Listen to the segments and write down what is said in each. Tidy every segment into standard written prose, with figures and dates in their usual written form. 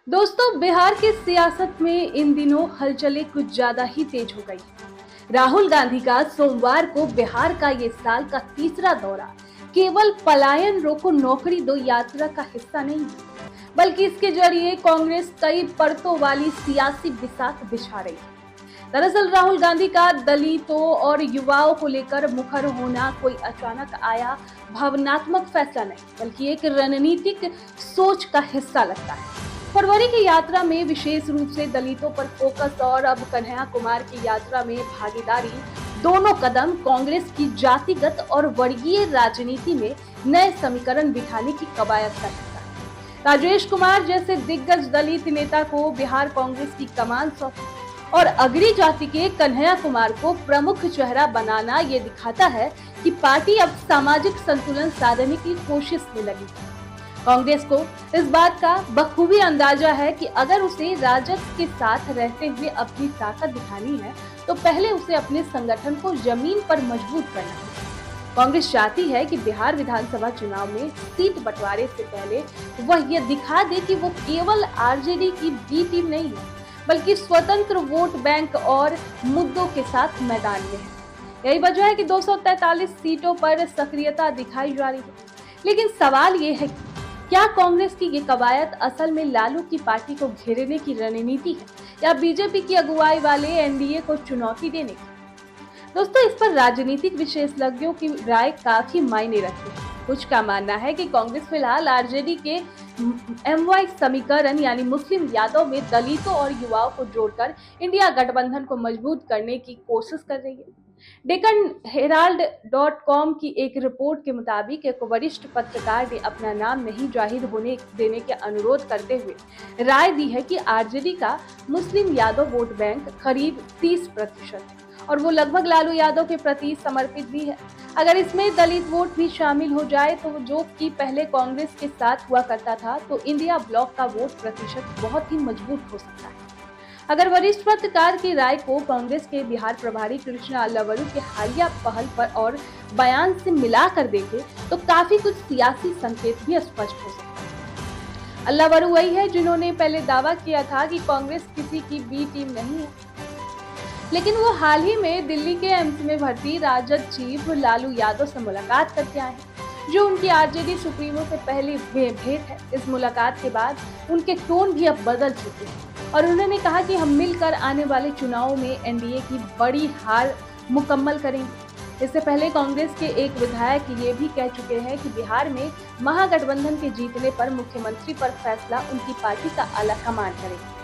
दोस्तों, बिहार की सियासत में इन दिनों हलचलें कुछ ज्यादा ही तेज हो गई है। राहुल गांधी का सोमवार को बिहार का ये साल का तीसरा दौरा केवल पलायन रोको नौकरी दो यात्रा का हिस्सा नहीं है, बल्कि इसके जरिए कांग्रेस कई परतों वाली सियासी बिसात बिछा रही है। दरअसल राहुल गांधी का दलितों और युवाओं को लेकर मुखर होना कोई अचानक आया भावनात्मक फैसला नहीं, बल्कि एक रणनीतिक सोच का हिस्सा लगता है। फरवरी की यात्रा में विशेष रूप से दलितों पर फोकस और अब कन्हैया कुमार की यात्रा में भागीदारी, दोनों कदम कांग्रेस की जातिगत और वर्गीय राजनीति में नए समीकरण बिठाने की कवायद का हिस्सा है। राजेश कुमार जैसे दिग्गज दलित नेता को बिहार कांग्रेस की कमान सौंपी और अगड़ी जाति के कन्हैया कुमार को प्रमुख चेहरा बनाना ये दिखाता है कि पार्टी अब सामाजिक संतुलन साधने की कोशिश में लगी है। कांग्रेस को इस बात का बखूबी अंदाजा है कि अगर उसे राजद के साथ रहते हुए अपनी ताकत दिखानी है, तो पहले उसे अपने संगठन को जमीन पर मजबूत करना है। कांग्रेस चाहती है कि बिहार विधानसभा चुनाव में सीट बंटवारे से पहले वह यह दिखा दे कि वो केवल आरजेडी की बी टीम नहीं है, बल्कि स्वतंत्र वोट बैंक और मुद्दों के साथ मैदान में है। यही वजह है कि 243 सीटों पर सक्रियता दिखाई जा रही है। लेकिन सवाल ये है कि क्या कांग्रेस की ये कवायद असल में लालू की पार्टी को घेरने की रणनीति है या बीजेपी की अगुवाई वाले एनडीए को चुनौती देने की? दोस्तों, इस पर राजनीतिक विशेषज्ञों की राय काफी मायने रखती है। कुछ का मानना है कि कांग्रेस फिलहाल आरजेडी के एमवाई समीकरण यानी मुस्लिम यादव में दलितों और युवाओं को जोड़कर इंडिया गठबंधन को मजबूत करने की कोशिश कर रही है। डेक्कन हेराल्ड.com की एक रिपोर्ट के मुताबिक एक वरिष्ठ पत्रकार ने अपना नाम नहीं जाहिर होने देने के अनुरोध करते हुए राय दी है कि आरजेडी का मुस्लिम यादव वोट बैंक करीब 30% है और वो लगभग लालू यादव के प्रति समर्पित भी है। अगर इसमें दलित वोट भी शामिल हो जाए तो जो कि पहले कांग्रेस के साथ हुआ करता था, तो इंडिया ब्लॉक का वोट प्रतिशत बहुत ही मजबूत हो सकता है। अगर वरिष्ठ पत्रकार की राय को कांग्रेस के बिहार प्रभारी कृष्णा अल्लावरू के हालिया पहल पर और बयान से मिलाकर देखें, तो काफी कुछ सियासी संकेत भी स्पष्ट हो सकते हैं। अल्लावरू वही है जिन्होंने पहले दावा किया था कि कांग्रेस किसी की बी टीम नहीं है, लेकिन वो हाल ही में दिल्ली के एम्स में भर्ती राजद चीफ लालू यादव से मुलाकात करके आए हैं, जो उनकी आरजेडी सुप्रीमो से पहली भेंट है। इस मुलाकात के बाद उनके टोन भी अब बदल चुके हैं और उन्होंने कहा कि हम मिलकर आने वाले चुनावों में एनडीए की बड़ी हार मुकम्मल करेंगे। इससे पहले कांग्रेस के एक विधायक ये भी कह चुके हैं कि बिहार में महागठबंधन के जीतने पर मुख्यमंत्री पर फैसला उनकी पार्टी का आलाकमान करेगी।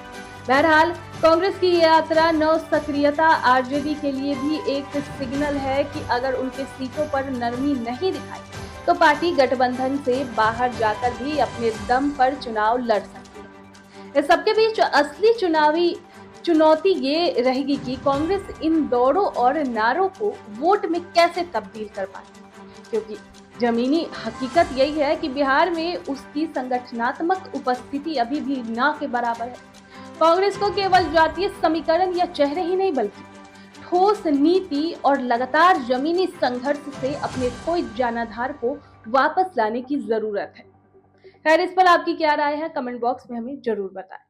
बहरहाल कांग्रेस की यात्रा नव सक्रियता आरजेडी के लिए भी एक सिग्नल है कि अगर उनके सीटों पर नरमी नहीं दिखाई, तो पार्टी गठबंधन से बाहर जाकर भी अपने दम पर चुनाव लड़ सकती है। इस सबके बीच असली चुनावी चुनौती ये रहेगी कि कांग्रेस इन दौड़ों और नारों को वोट में कैसे तब्दील कर पाती है, क्योंकि जमीनी हकीकत यही है कि बिहार में उसकी संगठनात्मक उपस्थिति अभी भी ना के बराबर है। कांग्रेस को केवल जातीय समीकरण या चेहरे ही नहीं, बल्कि ठोस नीति और लगातार जमीनी संघर्ष से अपने खोए जनाधार को वापस लाने की जरूरत है। खैर, इस पर आपकी क्या राय है? कमेंट बॉक्स में हमें जरूर बताएं।